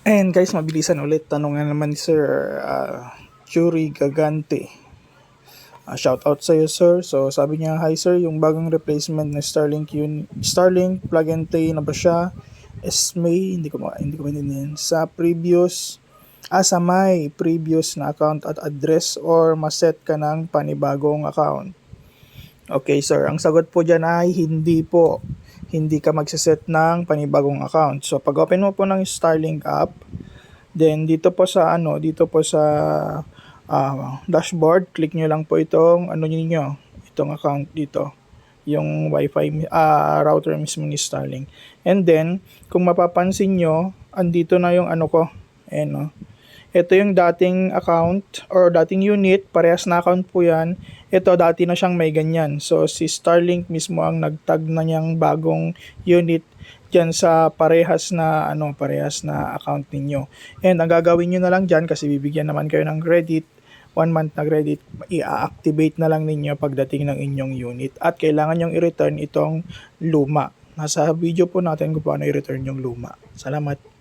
And guys, mabilisan ulit. Tanungan naman ni Sir Churi Gagante. Shout out sa iyo, sir. So sabi niya, hi sir, yung bagong replacement ng Starlink plug and play na ba siya? May hindi ko maintindihan. Sa may previous na account at address or maset ka ng panibagong account? Okay sir, ang sagot po dyan ay hindi po. Hindi ka magsaset ng panibagong account. So pag open mo po ng Starlink app, then dito po sa dashboard, click nyo lang po itong account dito, yung wifi router mismo ni Starlink. And then kung mapapansin nyo, andito na yung ito yung dating account or dating unit, parehas na account po yan. Ito dati na siyang may ganyan. So si Starlink mismo ang nagtag na niyang bagong unit diyan sa parehas na account ninyo. And ang gagawin niyo na lang diyan, kasi bibigyan naman kayo ng credit, 1 month na credit, i-activate na lang ninyo pagdating ng inyong unit. At kailangan nyong i-return itong luma. Nasa video po natin kung paano i-return yung luma. Salamat.